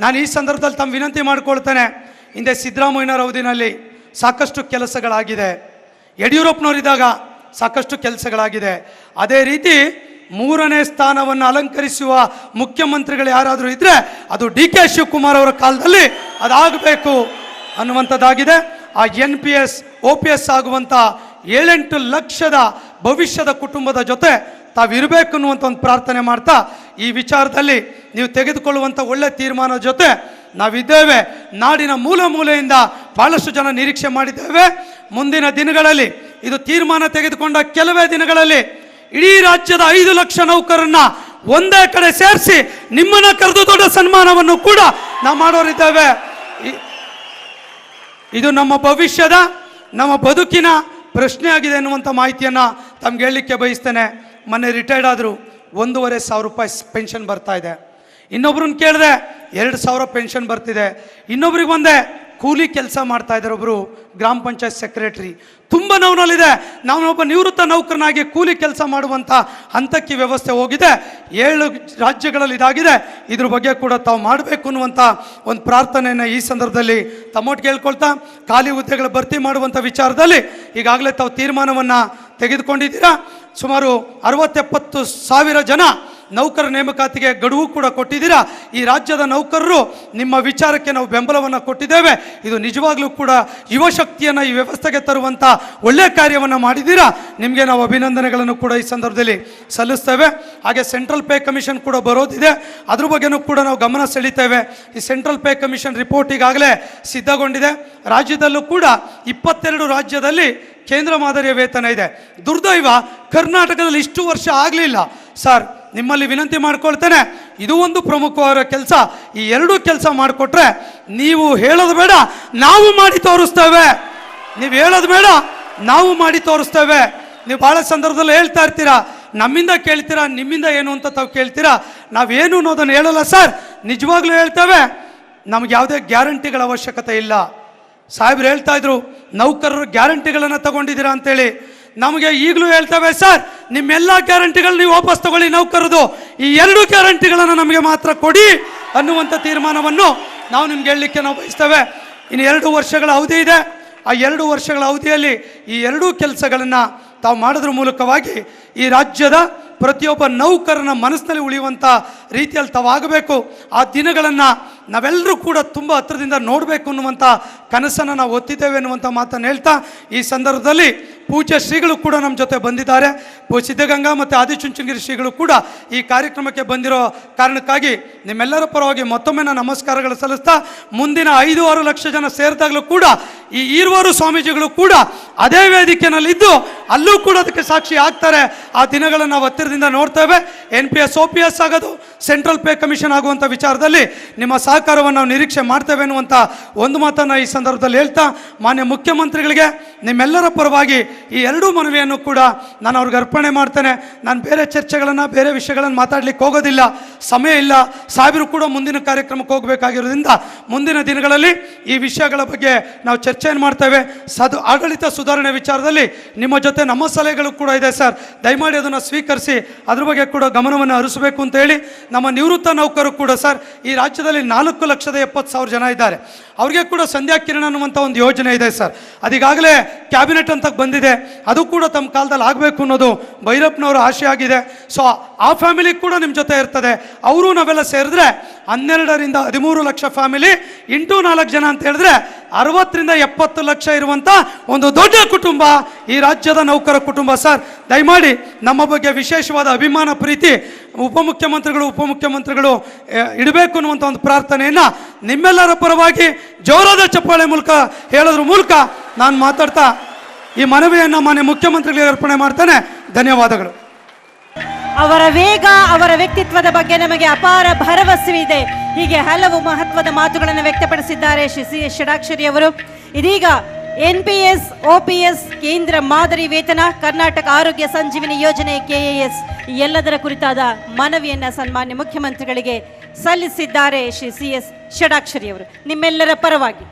ನಾನು ಈ ಸಂದರ್ಭದಲ್ಲಿ ತಮ್ಮ ವಿನಂತಿ ಮಾಡಿಕೊಳ್ತೇನೆ, ಹಿಂದೆ ಸಿದ್ದರಾಮಯ್ಯನವರ ಅವಧಿನಲ್ಲಿ ಸಾಕಷ್ಟು ಕೆಲಸಗಳಾಗಿದೆ, ಯಡಿಯೂರಪ್ಪನವರಿದ್ದಾಗ ಸಾಕಷ್ಟು ಕೆಲಸಗಳಾಗಿದೆ. ಅದೇ ರೀತಿ 3ನೇ ಸ್ಥಾನವನ್ನು ಅಲಂಕರಿಸುವ ಮುಖ್ಯಮಂತ್ರಿಗಳು ಯಾರಾದರೂ ಇದ್ದರೆ ಅದು DK ಶಿವಕುಮಾರ್ ಅವರ ಕಾಲದಲ್ಲಿ ಅದಾಗಬೇಕು ಅನ್ನುವಂಥದ್ದಾಗಿದೆ. ಆ NPS OPS ಆಗುವಂಥ 7-8 ಲಕ್ಷದ ಭವಿಷ್ಯದ ಕುಟುಂಬದ ಜೊತೆ ತಾವಿರಬೇಕು ಅನ್ನುವಂಥ ಒಂದು ಪ್ರಾರ್ಥನೆ ಮಾಡ್ತಾ, ಈ ವಿಚಾರದಲ್ಲಿ ನೀವು ತೆಗೆದುಕೊಳ್ಳುವಂಥ ಒಳ್ಳೆ ತೀರ್ಮಾನದ ಜೊತೆ ನಾವಿದ್ದೇವೆ. ನಾಡಿನ ಮೂಲೆ ಮೂಲೆಯಿಂದ ಭಾಳಷ್ಟು ಜನ ನಿರೀಕ್ಷೆ ಮಾಡಿದ್ದೇವೆ. ಮುಂದಿನ ದಿನಗಳಲ್ಲಿ ಇದು ತೀರ್ಮಾನ ತೆಗೆದುಕೊಂಡ ಕೆಲವೇ ದಿನಗಳಲ್ಲಿ ಇಡೀ ರಾಜ್ಯದ 5 ಲಕ್ಷ ನೌಕರನ್ನ ಒಂದೇ ಕಡೆ ಸೇರಿಸಿ ನಿಮ್ಮನ್ನ ಕರೆದು ದೊಡ್ಡ ಸನ್ಮಾನವನ್ನು ಕೂಡ ನಾವು ಮಾಡೋರಿದ್ದೇವೆ. ಇದು ನಮ್ಮ ಭವಿಷ್ಯದ, ನಮ್ಮ ಬದುಕಿನ ಪ್ರಶ್ನೆ ಆಗಿದೆ ಅನ್ನುವಂಥ ಮಾಹಿತಿಯನ್ನು ತಮ್ಗೆ ಹೇಳಲಿಕ್ಕೆ ಬಯಸ್ತೇನೆ. ಮೊನ್ನೆ ರಿಟೈರ್ಡ್ ಆದರು, 1,500 ರೂಪಾಯಿ ಪೆನ್ಷನ್ ಬರ್ತಾ ಇದೆ. ಇನ್ನೊಬ್ರನ್ನ ಕೇಳಿದೆ 2,000 ಪೆನ್ಷನ್ ಬರ್ತಿದೆ. ಇನ್ನೊಬ್ರಿಗೆ ಒಂದೇ ಕೂಲಿ ಕೆಲಸ ಮಾಡ್ತಾ ಇದ್ದಾರೆ, ಒಬ್ಬರು ಗ್ರಾಮ ಪಂಚಾಯತ್ ಸೆಕ್ರೆಟರಿ. ತುಂಬ ನೋವಿನಲ್ಲಿದೆ. ನಾನೊಬ್ಬ ನಿವೃತ್ತ ನೌಕರನಾಗಿ ಕೂಲಿ ಕೆಲಸ ಮಾಡುವಂಥ ಹಂತಕ್ಕೆ ವ್ಯವಸ್ಥೆ ಹೋಗಿದೆ. 7 ರಾಜ್ಯಗಳಲ್ಲಿ ಇದಾಗಿದೆ. ಇದ್ರ ಬಗ್ಗೆ ಕೂಡ ತಾವು ಮಾಡಬೇಕು ಅನ್ನುವಂಥ ಒಂದು ಪ್ರಾರ್ಥನೆಯನ್ನು ಈ ಸಂದರ್ಭದಲ್ಲಿ ತಮ್ಮೊಟ್ಟಿಗೆ ಹೇಳ್ಕೊಳ್ತಾ, ಖಾಲಿ ಹುದ್ದೆಗಳ ಭರ್ತಿ ಮಾಡುವಂಥ ವಿಚಾರದಲ್ಲಿ ಈಗಾಗಲೇ ತಾವು ತೀರ್ಮಾನವನ್ನು ತೆಗೆದುಕೊಂಡಿದ್ದೀರಾ. ಸುಮಾರು 60-70 ಸಾವಿರ ಜನ ನೌಕರ ನೇಮಕಾತಿಗೆ ಗಡುವು ಕೂಡ ಕೊಟ್ಟಿದ್ದೀರಾ. ಈ ರಾಜ್ಯದ ನೌಕರರು ನಿಮ್ಮ ವಿಚಾರಕ್ಕೆ ನಾವು ಬೆಂಬಲವನ್ನು ಕೊಟ್ಟಿದ್ದೇವೆ. ಇದು ನಿಜವಾಗ್ಲೂ ಕೂಡ ಯುವಶಕ್ತಿಯನ್ನು ಈ ವ್ಯವಸ್ಥೆಗೆ ತರುವಂಥ ಒಳ್ಳೆಯ ಕಾರ್ಯವನ್ನು ಮಾಡಿದ್ದೀರಾ. ನಿಮಗೆ ನಾವು ಅಭಿನಂದನೆಗಳನ್ನು ಕೂಡ ಈ ಸಂದರ್ಭದಲ್ಲಿ ಸಲ್ಲಿಸ್ತೇವೆ. ಹಾಗೆ ಸೆಂಟ್ರಲ್ ಪೇ ಕಮಿಷನ್ ಕೂಡ ಬರೋದಿದೆ, ಅದ್ರ ಬಗ್ಗೆನೂ ಕೂಡ ನಾವು ಗಮನ ಸೆಳೀತೇವೆ. ಈ ಸೆಂಟ್ರಲ್ ಪೇ ಕಮಿಷನ್ ರಿಪೋರ್ಟ್ ಈಗಾಗಲೇ ಸಿದ್ಧಗೊಂಡಿದೆ. ರಾಜ್ಯದಲ್ಲೂ ಕೂಡ 22 ರಾಜ್ಯದಲ್ಲಿ ಕೇಂದ್ರ ಮಾದರಿಯ ವೇತನ ಇದೆ. ದುರ್ದೈವ ಕರ್ನಾಟಕದಲ್ಲಿ ಇಷ್ಟು ವರ್ಷ ಆಗಲಿಲ್ಲ. ಸರ್, ನಿಮ್ಮಲ್ಲಿ ವಿನಂತಿ ಮಾಡ್ಕೊಳ್ತೇನೆ, ಇದು ಒಂದು ಪ್ರಮುಖವಾದ ಕೆಲಸ. ಈ 2 ಕೆಲಸ ಮಾಡಿಕೊಟ್ರೆ ನೀವು ಹೇಳೋದು ಬೇಡ, ನಾವು ಮಾಡಿ ತೋರಿಸ್ತೇವೆ. ನೀವು ಹೇಳೋದು ಬೇಡ, ನಾವು ಮಾಡಿ ತೋರಿಸ್ತೇವೆ. ನೀವು ಭಾಳ ಸಂದರ್ಭದಲ್ಲಿ ಹೇಳ್ತಾ ಇರ್ತೀರಾ, ನಮ್ಮಿಂದ ಕೇಳ್ತೀರಾ, ನಿಮ್ಮಿಂದ ಏನು ಅಂತ ತಾವು ಕೇಳ್ತೀರಾ. ನಾವೇನು ಅನ್ನೋದನ್ನು ಹೇಳಲ್ಲ ಸರ್, ನಿಜವಾಗ್ಲೂ ಹೇಳ್ತೇವೆ. ನಮ್ಗೆ ಯಾವುದೇ ಗ್ಯಾರಂಟಿಗಳ ಅವಶ್ಯಕತೆ ಇಲ್ಲ. ಸಾಹೇಬ್ರು ಹೇಳ್ತಾ ಇದ್ರು, ನೌಕರರು ಗ್ಯಾರಂಟಿಗಳನ್ನು ತಗೊಂಡಿದ್ದೀರಾ ಅಂತೇಳಿ. ನಮಗೆ ಈಗಲೂ ಹೇಳ್ತೇವೆ ಸರ್, ನಿಮ್ಮೆಲ್ಲ ಗ್ಯಾರಂಟಿಗಳು ನೀವು ವಾಪಸ್ ತಗೊಳ್ಳಿ. ನೌಕರದು ಈ 2 ಗ್ಯಾರಂಟಿಗಳನ್ನು ನಮಗೆ ಮಾತ್ರ ಕೊಡಿ ಅನ್ನುವಂಥ ತೀರ್ಮಾನವನ್ನು ನಾವು ನಿಮ್ಗೆ ಹೇಳಲಿಕ್ಕೆ ನಾವು ಬಯಸ್ತೇವೆ. ಇನ್ನು 2 ವರ್ಷಗಳ ಅವಧಿ ಇದೆ. ಆ 2 ವರ್ಷಗಳ ಅವಧಿಯಲ್ಲಿ ಈ 2 ಕೆಲಸಗಳನ್ನು ತಾವು ಮಾಡೋದ್ರ ಮೂಲಕವಾಗಿ ಈ ರಾಜ್ಯದ ಪ್ರತಿಯೊಬ್ಬ ನೌಕರನ ಮನಸ್ಸಿನಲ್ಲಿ ಉಳಿಯುವಂಥ ರೀತಿಯಲ್ಲಿ ತಾವಾಗಬೇಕು. ಆ ದಿನಗಳನ್ನು ನಾವೆಲ್ಲರೂ ಕೂಡ ತುಂಬ ಹತ್ತಿರದಿಂದ ನೋಡಬೇಕು ಅನ್ನುವಂಥ ಕನಸನ್ನು ನಾವು ಒತ್ತಿದ್ದೇವೆ ಅನ್ನುವಂಥ ಮಾತನ್ನು ಹೇಳ್ತಾ, ಈ ಸಂದರ್ಭದಲ್ಲಿ ಪೂಜ್ಯ ಶ್ರೀಗಳು ಕೂಡ ನಮ್ಮ ಜೊತೆ ಬಂದಿದ್ದಾರೆ. ಸಿದ್ಧಗಂಗಾ ಮತ್ತು ಆದಿಚುಂಚನಗಿರಿ ಶ್ರೀಗಳು ಕೂಡ ಈ ಕಾರ್ಯಕ್ರಮಕ್ಕೆ ಬಂದಿರೋ ಕಾರಣಕ್ಕಾಗಿ ನಿಮ್ಮೆಲ್ಲರ ಪರವಾಗಿ ಮತ್ತೊಮ್ಮೆ ನಾನು ನಮಸ್ಕಾರಗಳು ಸಲ್ಲಿಸ್ತಾ, ಮುಂದಿನ 5-6 ಲಕ್ಷ ಜನ ಸೇರಿದಾಗಲೂ ಕೂಡ ಈ ಈರ್ವಾರು ಸ್ವಾಮೀಜಿಗಳು ಕೂಡ ಅದೇ ವೇದಿಕೆಯಲ್ಲಿದ್ದು ಅಲ್ಲೂ ಕೂಡ ಅದಕ್ಕೆ ಸಾಕ್ಷಿ ಆಗ್ತಾರೆ. ಆ ದಿನಗಳನ್ನು ನಾವು ಹತ್ತಿರದಿಂದ ನೋಡ್ತೇವೆ. NPS OPS ಆಗೋದು, ಸೆಂಟ್ರಲ್ ಪೇ ಕಮಿಷನ್ ಆಗುವಂಥ ವಿಚಾರದಲ್ಲಿ ನಿಮ್ಮ ಸಹಕಾರವನ್ನು ನಾವು ನಿರೀಕ್ಷೆ ಮಾಡ್ತೇವೆ ಅನ್ನುವಂಥ ಒಂದು ಮಾತನ್ನು ಈ ಸಂದರ್ಭದಲ್ಲಿ ಹೇಳ್ತಾ, ಮಾನ್ಯ ಮುಖ್ಯಮಂತ್ರಿಗಳಿಗೆ ನಿಮ್ಮೆಲ್ಲರ ಪರವಾಗಿ ಈ 2 ಮನವಿಯನ್ನು ಕೂಡ ನಾನು ಅವ್ರಿಗೆ ಅರ್ಪಣೆ ಮಾಡ್ತೇನೆ. ನಾನು ಬೇರೆ ಚರ್ಚೆಗಳನ್ನು, ಬೇರೆ ವಿಷಯಗಳನ್ನು ಮಾತಾಡಲಿಕ್ಕೆ ಹೋಗೋದಿಲ್ಲ, ಸಮಯ ಇಲ್ಲ. ಸಾಹೇಬರು ಕೂಡ ಮುಂದಿನ ಕಾರ್ಯಕ್ರಮಕ್ಕೆ ಹೋಗಬೇಕಾಗಿರೋದ್ರಿಂದ ಮುಂದಿನ ದಿನಗಳಲ್ಲಿ ಈ ವಿಷಯಗಳ ಬಗ್ಗೆ ನಾವು ಚರ್ಚೆಯನ್ನು ಮಾಡ್ತೇವೆ. ಆಡಳಿತ ಸುಧಾರಣೆ ವಿಚಾರದಲ್ಲಿ ನಿಮ್ಮ ಜೊತೆ ನಮ್ಮ ಸಲಹೆಗಳು ಕೂಡ ಇದೆ ಸರ್. ದಯಮಾಡಿ ಅದನ್ನು ಸ್ವೀಕರಿಸಿ ಅದ್ರ ಬಗ್ಗೆ ಕೂಡ ಗಮನವನ್ನು ಹರಿಸಬೇಕು ಅಂತ ಹೇಳಿ, ನಮ್ಮ ನಿವೃತ್ತ ನೌಕರರು ಕೂಡ ಸರ್, ಈ ರಾಜ್ಯದಲ್ಲಿ 4,70,000 ಜನ ಇದ್ದಾರೆ. ಅವ್ರಿಗೆ ಕೂಡ ಸಂಧ್ಯಾ ಕಿರಣ ಅನ್ನುವಂಥ ಒಂದು ಯೋಜನೆ ಇದೆ ಸರ್. ಅದೀಗಾಗಲೇ ಕ್ಯಾಬಿನೆಟ್ ಅಂತ ಬಂದಿದೆ. ಅದು ಕೂಡ ತಮ್ಮ ಕಾಲದಲ್ಲಿ ಆಗಬೇಕು ಅನ್ನೋದು ಭೈರಪ್ಪನವರ ಆಶೆ ಆಗಿದೆ. ಸೊ ಆ ಫ್ಯಾಮಿಲಿ ಕೂಡ ನಿಮ್ಮ ಜೊತೆ ಇರ್ತದೆ. ಅವರು ನಾವೆಲ್ಲ ಸೇರಿದ್ರೆ 12ರಿಂದ 13 ಲಕ್ಷ ಫ್ಯಾಮಿಲಿ ಇಂಟು 4 ಜನ ಅಂತ ಹೇಳಿದ್ರೆ 60-70 ಲಕ್ಷ ಇರುವಂಥ ಒಂದು ದೊಡ್ಡ ಕುಟುಂಬ ಈ ರಾಜ್ಯದ ನೌಕರ ಕುಟುಂಬ ಸರ್. ದಯಮಾಡಿ ನಮ್ಮ ಬಗ್ಗೆ ವಿಶೇಷವಾದ ಅಭಿಮಾನ, ಪ್ರೀತಿ ಉಪಮುಖ್ಯಮಂತ್ರಿಗಳು ಇಡಬೇಕು ಅನ್ನುವಂಥ ಒಂದು ಪ್ರಾರ್ಥನೆಯನ್ನು ನಿಮ್ಮೆಲ್ಲರ ಪರವಾಗಿ ಜೋರಾದ ಚಪ್ಪಾಳೆ ಮೂಲಕ ಹೇಳೋದ್ರ ಮೂಲಕ ನಾನು ಮಾತಾಡ್ತಾ ಈ ಮನವಿಯನ್ನು ಮಾನ್ಯ ಮುಖ್ಯಮಂತ್ರಿಗಳಿಗೆ ಅರ್ಪಣೆ ಮಾಡ್ತಾನೆ. ಧನ್ಯವಾದಗಳು. ಅವರ ವೇಗ, ಅವರ ವ್ಯಕ್ತಿತ್ವದ ಬಗ್ಗೆ ನಮಗೆ ಅಪಾರ ಭರವಸೆ ಇದೆ. ಹೀಗೆ ಹಲವು ಮಹತ್ವದ ಮಾತುಗಳನ್ನು ವ್ಯಕ್ತಪಡಿಸಿದ್ದಾರೆ ಶ್ರೀ CS ಷಡಾಕ್ಷರಿ ಅವರು. ಇದೀಗ NPS, OPS, ಕೇಂದ್ರ ಮಾದರಿ ವೇತನ, ಕರ್ನಾಟಕ ಆರೋಗ್ಯ ಸಂಜೀವಿನಿ ಯೋಜನೆ KAS ಈ ಎಲ್ಲದರ ಕುರಿತಾದ ಮನವಿಯನ್ನ ಸನ್ಮಾನ್ಯ ಮುಖ್ಯಮಂತ್ರಿಗಳಿಗೆ ಸಲ್ಲಿಸಿದ್ದಾರೆ ಶ್ರೀ CS ಷಡಾಕ್ಷರಿ ಅವರು. ನಿಮ್ಮೆಲ್ಲರ ಪರವಾಗಿ